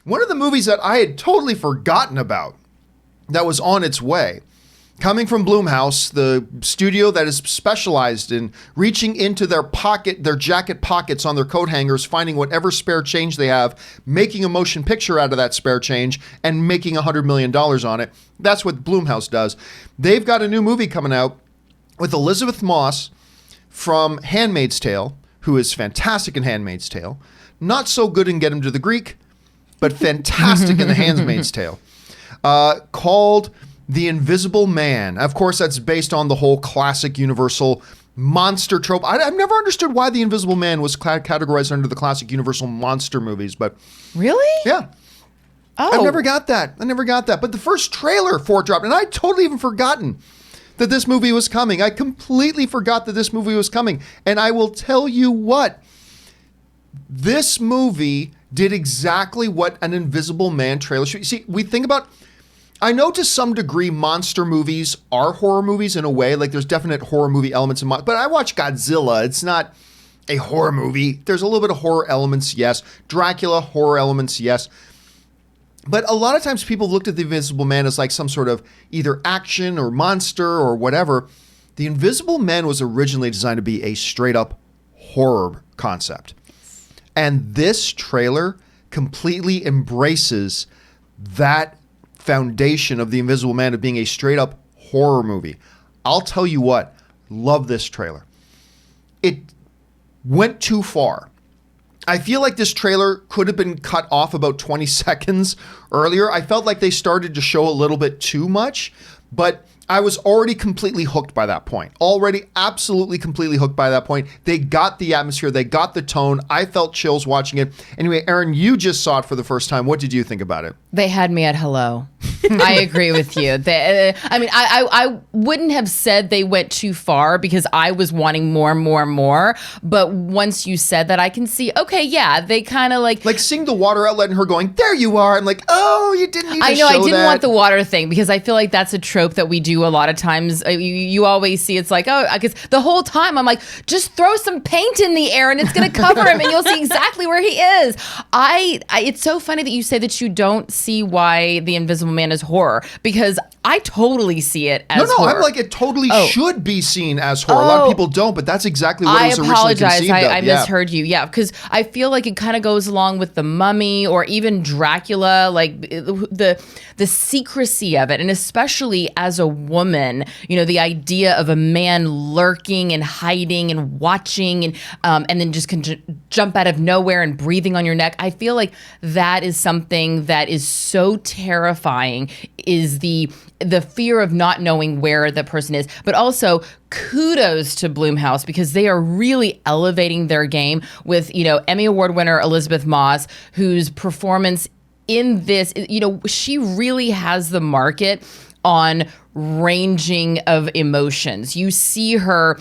One of the movies that I had totally forgotten about that was on its way, coming from Blumhouse, the studio that is specialized in reaching into their jacket pockets on their coat hangers, finding whatever spare change they have, making a motion picture out of that spare change, and making $100 million on it. That's what Blumhouse does. They've got a new movie coming out with Elizabeth Moss from Handmaid's Tale, who is fantastic in Handmaid's Tale, not so good in Get Him to the Greek, but fantastic in The Handmaid's Tale, called The Invisible Man. Of course, that's based on the whole classic Universal monster trope. I've never understood why The Invisible Man was categorized under the classic Universal monster movies, but... Really? Yeah. Oh. I never got that. But the first trailer for it dropped, and I'd totally even forgotten that this movie was coming. I completely forgot that this movie was coming. And I will tell you what, this movie did exactly what an Invisible Man trailer should. See, we think about, I know to some degree monster movies are horror movies in a way, like there's definite horror movie elements in but I watch Godzilla, it's not a horror movie. There's a little bit of horror elements, yes. Dracula, horror elements, yes. But a lot of times people looked at The Invisible Man as like some sort of either action or monster or whatever. The Invisible Man was originally designed to be a straight up horror concept. And this trailer completely embraces that foundation of The Invisible Man of being a straight up horror movie. I'll tell you what, love this trailer. It went too far. I feel like this trailer could have been cut off about 20 seconds earlier. I felt like they started to show a little bit too much, but I was already completely hooked by that point. Already absolutely completely hooked by that point. They got the atmosphere. They got the tone. I felt chills watching it. Anyway, Erin, you just saw it for the first time. What did you think about it? They had me at hello. I agree with you. I wouldn't have said they went too far because I was wanting more and more and more. But once you said that, I can see, okay, yeah, they kind of like seeing the water outlet and her going, there you are. I'm like, oh, you didn't need to show that. I didn't want the water thing because I feel like that's a trope that we do a lot of times. You always see it's like, oh, because the whole time I'm like, just throw some paint in the air and it's going to cover him and you'll see exactly where he is. It's so funny that you say that you don't see why The Invisible Man is horror because I totally see it as horror. I'm like, it totally should be seen as horror. A lot of people don't, but that's exactly what it was originally conceived of. I misheard you. Yeah, because I feel like it kind of goes along with The Mummy or even Dracula, like the secrecy of it. And especially as a woman, the idea of a man lurking and hiding and watching and then just can jump out of nowhere and breathing on your neck. I feel like that is something that is so terrifying, is the fear of not knowing where the person is. But also kudos to Blumhouse because they are really elevating their game with, Emmy Award winner Elizabeth Moss, whose performance in this, she really has the market on ranging of emotions. You see her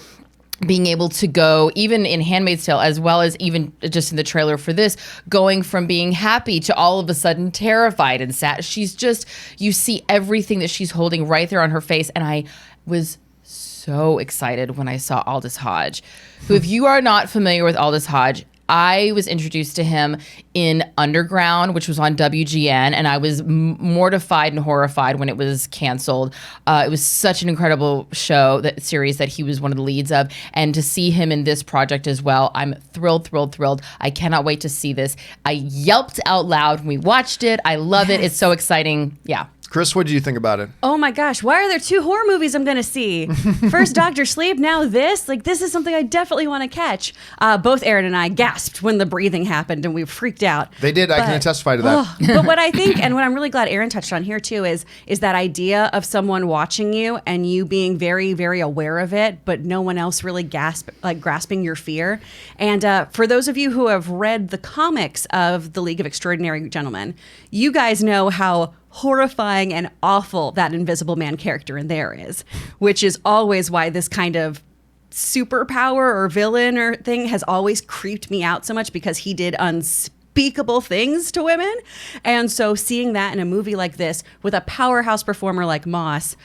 being able to go, even in Handmaid's Tale, as well as even just in the trailer for this, going from being happy to all of a sudden terrified and sad. She's just, you see everything that she's holding right there on her face. And I was so excited when I saw Aldous Hodge, who, if you are not familiar with Aldous Hodge, I was introduced to him in Underground, which was on WGN, and I was mortified and horrified when it was canceled. It was such an incredible series that he was one of the leads of, and to see him in this project as well, I'm thrilled. I cannot wait to see this. I yelped out loud when we watched it. I love it. It's so exciting. Yeah. Chris, what did you think about it? Oh my gosh, why are there two horror movies I'm going to see? First Dr. Sleep, now this. Like, this is something I definitely want to catch. Both Aaron and I gasped when the breathing happened and we freaked out. They did. I can testify to that. But what I think, and what I'm really glad Aaron touched on here too, is that idea of someone watching you and you being very, very aware of it, but no one else really grasping your fear. And for those of you who have read the comics of The League of Extraordinary Gentlemen, you guys know how horrifying and awful that Invisible Man character in there is, which is always why this kind of superpower or villain or thing has always creeped me out so much, because he did unspeakable things to women. And so seeing that in a movie like this with a powerhouse performer like Moss,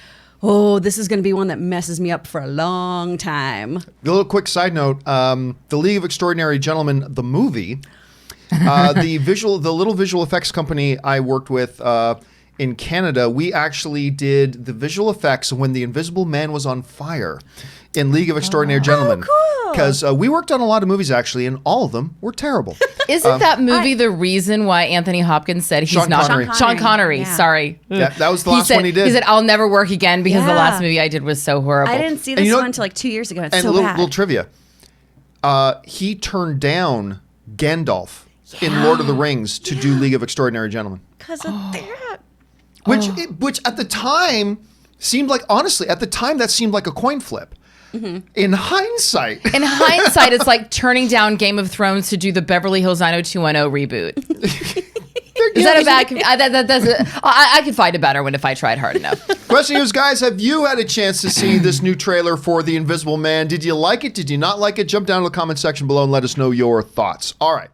this is going to be one that messes me up for a long time. A little quick side note, The League of Extraordinary Gentlemen, the movie, The little visual effects company I worked with in Canada, we actually did the visual effects when the Invisible Man was on fire in League of Extraordinary Gentlemen. Cool. Because we worked on a lot of movies, actually, and all of them were terrible. Isn't that movie the reason why Anthony Hopkins said he's Sean not Connery. Sean Connery? Yeah. Sorry. That was the last one he did. He said, I'll never work again because the Yeah. last movie I did was so horrible. I didn't see this one until like 2 years ago. It's And so bad. little trivia. He turned down Gandalf in Lord of the Rings to do League of Extraordinary Gentlemen. Because of that. Which at the time seemed like, honestly, at the time that seemed like a coin flip. Mm-hmm. In hindsight. In hindsight, it's like turning down Game of Thrones to do the Beverly Hills 90210 reboot. Is that a bad? I could find a better one if I tried hard enough. Question is, guys, have you had a chance to see this new trailer for The Invisible Man? Did you like it? Did you not like it? Jump down to the comment section below and let us know your thoughts. All right.